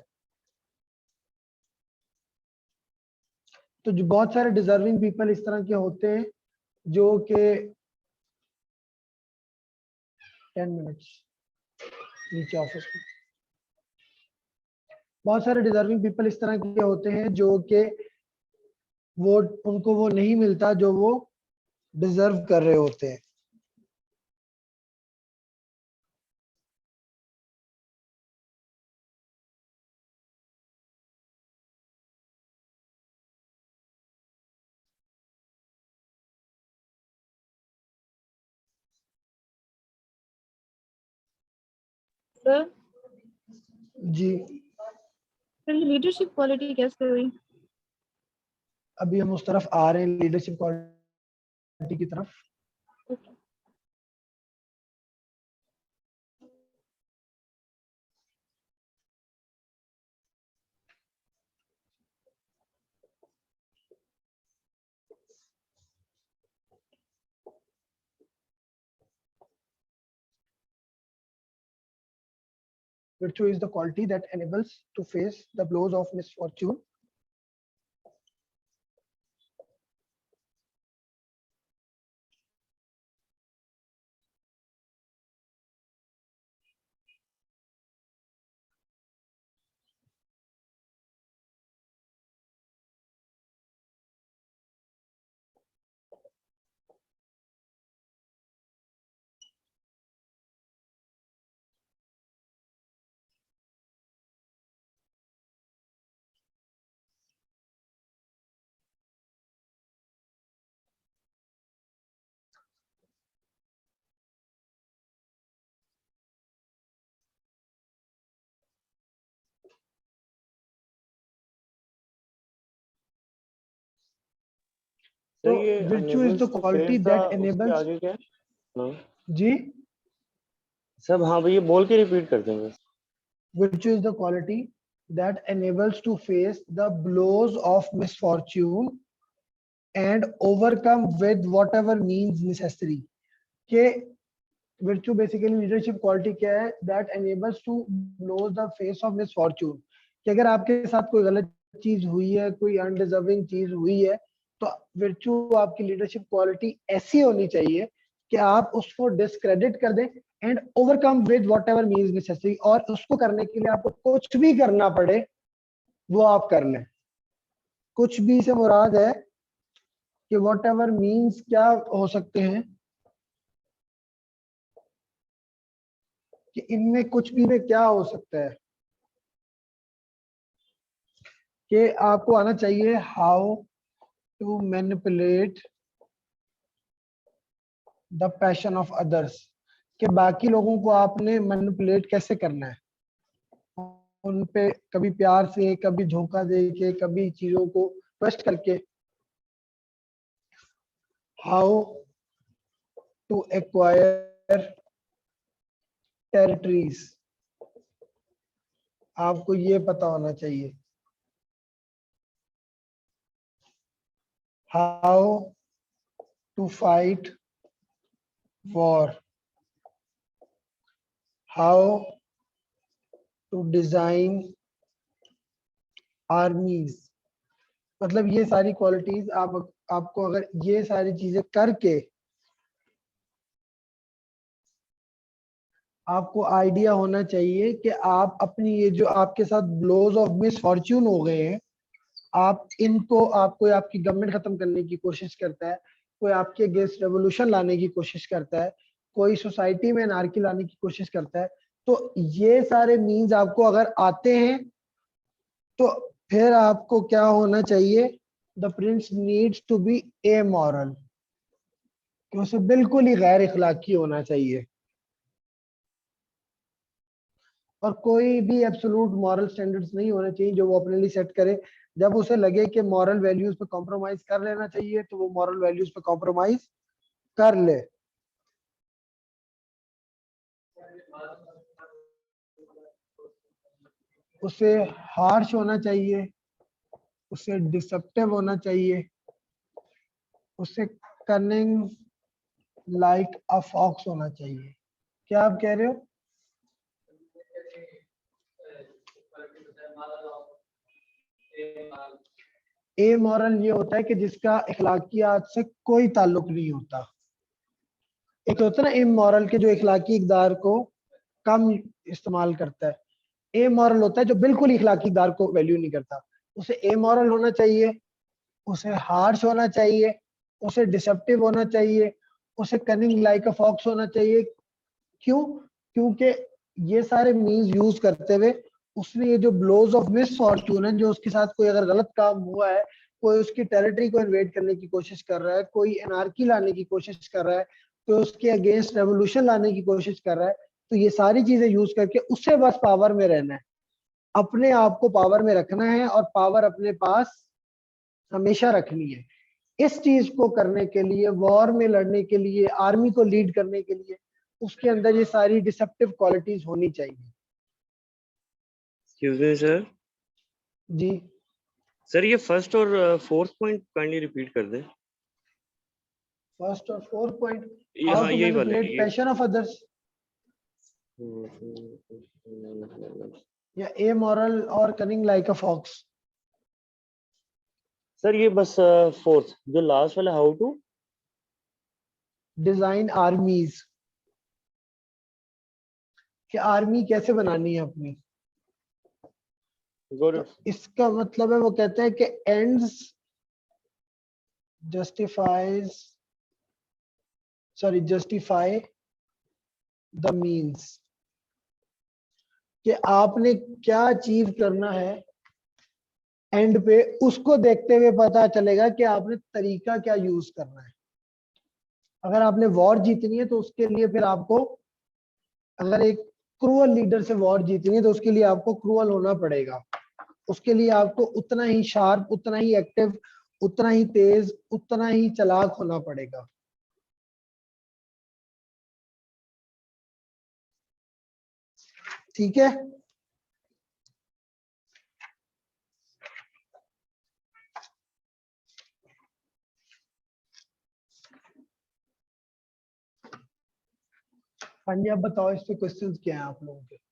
तो जो बहुत सारे डिजर्विंग पीपल इस तरह के होते हैं जो कि 10 मिनट्स नीचे ऑफिस में, बहुत सारे डिजर्विंग पीपल इस तरह के होते हैं जो कि वो उनको वो नहीं मिलता जो वो डिजर्व कर रहे होते हैं। Sir, जी sir, ये leadership quality कैसे हुई? अभी हम उस तरफ आ रहे हैं, लीडरशिप क्वालिटी की तरफ। Virtue is the quality that enables to face the blows of misfortune. Sir तो ये virtue is the enables to quality face that the, उसके enables। आगे क्या है? हाँ जी सब, हाँ भैया बोल के रिपीट कर देंगे। virtue is the quality that enables to face the blows of misfortune and overcome with whatever means necessary, के virtue basically leadership quality क्या है, that enables to blow the face of misfortune, कि अगर आपके साथ कोई गलत चीज हुई है, कोई अनडिजर्विंग चीज हुई है, तो virtue आपकी लीडरशिप क्वालिटी ऐसी होनी चाहिए कि आप उसको डिस्क्रेडिट कर दें and overcome with what ever means necessary, और उसको करने के लिए आपको कुछ भी करना पड़े वो आप कर लें। कुछ भी से मुराद है कि वॉट एवर मीन्स क्या हो सकते हैं, कि इनमें कुछ भी में क्या हो सकता है, कि आपको आना चाहिए how to manipulate the passion of others, कि बाकी लोगों को आपने मैनिपुलेट कैसे करना है, उन पे कभी प्यार से, कभी धोखा दे के, कभी चीजों को ट्रस्ट करके। हाउ टू एक्वायर टेरिटरीज, आपको ये पता होना चाहिए। How to fight war, how to design armies, मतलब ये सारी क्वालिटीज आपको अगर ये सारी चीजें करके आपको आइडिया होना चाहिए कि आप अपनी ये जो आपके साथ ब्लोज ऑफ मिसफॉर्च्यून हो गए हैं, आप इनको, आपको आपकी गवर्नमेंट खत्म करने की कोशिश करता है, कोई आपके अगेंस्ट रेवोल्यूशन लाने की कोशिश करता है, कोई सोसाइटी में अनार्की लाने की कोशिश करता है, तो ये सारे मीन्स आपको अगर आते हैं तो फिर आपको क्या होना चाहिए, the prince needs to be a moral, कि उसे बिल्कुल ही गैर इखलाकी होना चाहिए और कोई भी एब्सोल्यूट मॉरल स्टैंडर्ड्स नहीं होने चाहिए जो वो अपने लिए सेट करे। जब उसे लगे कि मॉरल वैल्यूज पे कॉम्प्रोमाइज कर लेना चाहिए तो वो मॉरल वैल्यूज पे कॉम्प्रोमाइज कर ले। उसे हार्श होना चाहिए, उसे डिसेप्टिव होना चाहिए, उसे कनिंग लाइक अ फॉक्स होना चाहिए। क्या आप कह रहे हो? ए मॉरल ये होता है कि जिसका इखलाकियात से कोई ताल्लुक नहीं होता। एक होता है ना इमोरल के जो इखलाकी इकदार को कम इस्तेमाल करता है, ए मॉरल होता है जो बिल्कुल इखलाकी इकदार को वैल्यू नहीं करता। उसे ए मॉरल होना चाहिए, उसे हार्श होना चाहिए, उसे डिसेप्टिव होना चाहिए, उसे कनिंग लाइक अ फॉक्स होना चाहिए। क्यों? क्योंकि ये सारे मीन्स यूज करते हुए उसने ये जो ब्लोज ऑफ मिसफॉर्च्यून है, जो उसके साथ कोई अगर गलत काम हुआ है, कोई उसकी टेरिटरी को इन्वेड करने की कोशिश कर रहा है, कोई एनार्की लाने की कोशिश कर रहा है, कोई उसके अगेंस्ट रेवोल्यूशन लाने की कोशिश कर रहा है, तो ये सारी चीजें यूज करके उससे बस पावर में रहना है, अपने आप को पावर में रखना है और पावर अपने पास हमेशा रखनी है। इस चीज को करने के लिए, वॉर में लड़ने के लिए, आर्मी को लीड करने के लिए उसके अंदर ये सारी डिसेप्टिव क्वालिटीज होनी चाहिए। Excuse me, sir. जी सर ये फर्स्ट और फोर्थ पॉइंट काइंडली रिपीट कर दे। फर्स्ट और फोर्थ पॉइंट, हाँ हाउ टू यही वाले मैनिपुलेट पैशन ऑफ अदर्स, या ए मॉरल और cunning like a fox. Sir ये बस फोर्थ जो लास्ट वाला हाउ टू डिजाइन आर्मीज, कि आर्मी कैसे बनानी है अपनी। गुड। तो इसका मतलब है वो कहते हैं कि एंड्स जस्टिफाई द मीन्स, कि आपने क्या अचीव करना है एंड पे, उसको देखते हुए पता चलेगा कि आपने तरीका क्या यूज करना है। अगर आपने वॉर जीतनी है तो उसके लिए फिर आपको, अगर एक क्रूअल लीडर से वॉर जीतनी है तो उसके लिए आपको क्रूअल होना पड़ेगा, उसके लिए आपको उतना ही शार्प, उतना ही एक्टिव, उतना ही तेज, उतना ही चालाक होना पड़ेगा। ठीक है? हाँ जी, अब बताओ इस पे क्वेश्चंस क्या हैं आप लोगों के?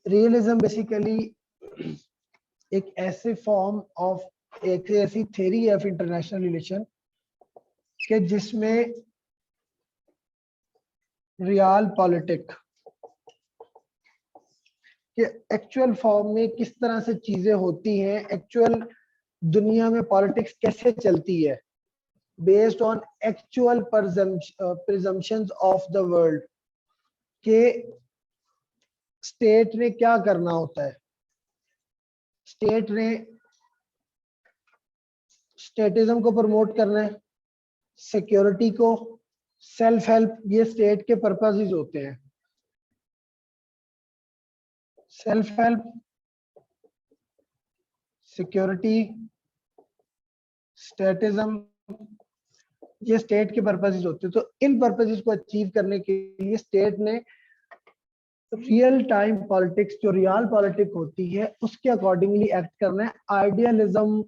रियलिज्म बेसिकली एक ऐसे फॉर्म ऑफ, एक ऐसी थ्योरी ऑफ इंटरनेशनल रिलेशन के जिसमें रियल पॉलिटिक के एक्चुअल फॉर्म में किस तरह से चीजें होती हैं, एक्चुअल दुनिया में पॉलिटिक्स कैसे चलती है, based on actual presumptions of the world, के स्टेट ने क्या करना होता है। स्टेट ने स्टेटिज्म को प्रमोट करना है, सिक्योरिटी को, सेल्फ हेल्प, ये स्टेट के पर्पसेस होते हैं। सेल्फ हेल्प, सिक्योरिटी, स्टेटिज्म, ये स्टेट के पर्पसेस होते हैं। तो इन पर्पसेस को अचीव करने के लिए स्टेट ने रियल टाइम पॉलिटिक्स, जो रियल पॉलिटिक्स होती है, उसके अकॉर्डिंगली एक्ट करना है। आइडियलिज्म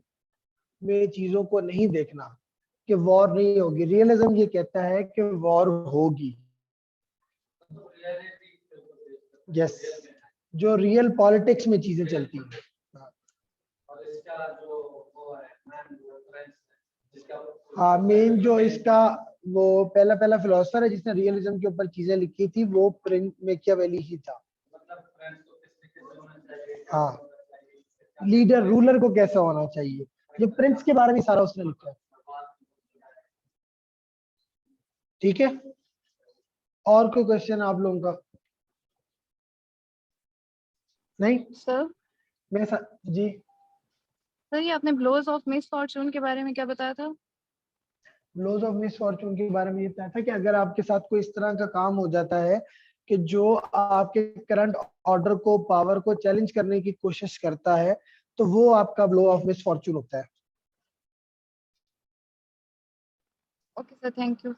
में चीजों को नहीं देखना, कि वॉर नहीं होगी, रियलिज्म ये कहता है कि वॉर होगी। यस, जो रियल पॉलिटिक्स में चीजें चलती हैं। हाँ, मेन जो इसका वो पहला फिलोसफर है जिसने रियलिज्म के ऊपर चीजें लिखी थी वो प्रिंस मैकियावेली ही था। हाँ, लीडर रूलर को कैसा होना चाहिए, ये प्रिंस के बारे में सारा उसने लिखा है। ठीक है, और कोई क्वेश्चन आप लोगों का? नहीं सर जी। सर ये आपने ब्लोज ऑफ मिसफॉर्चून के बारे में क्या बताया था? ब्लोज ऑफ मिसफॉर्चून के बारे में ये बताया था कि अगर आपके साथ कोई इस तरह का काम हो जाता है कि जो आपके करंट ऑर्डर को, पावर को चैलेंज करने की कोशिश करता है, तो वो आपका ब्लो ऑफ मिसफॉर्चून होता है। Okay sir, thank you.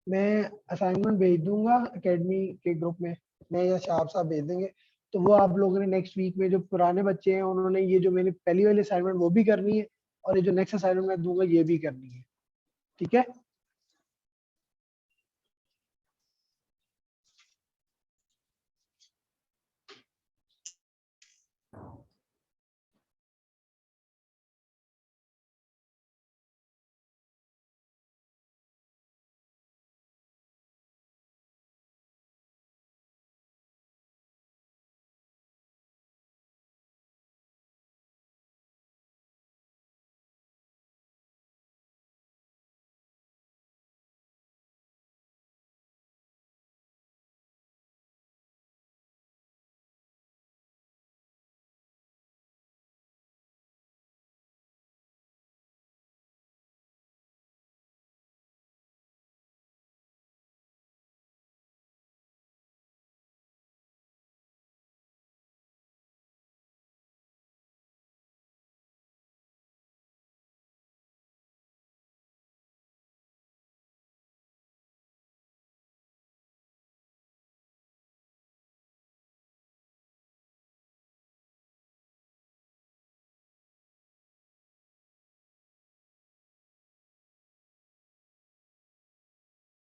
मैं असाइनमेंट भेज दूंगा एकेडमी के ग्रुप में, मैं या शाह साहब भेज देंगे, तो वो आप लोगों ने नेक्स्ट वीक में, जो पुराने बच्चे हैं उन्होंने ये जो मैंने पहली वाली असाइनमेंट वो भी करनी है और ये जो नेक्स्ट असाइनमेंट मैं दूंगा ये भी करनी है। ठीक है।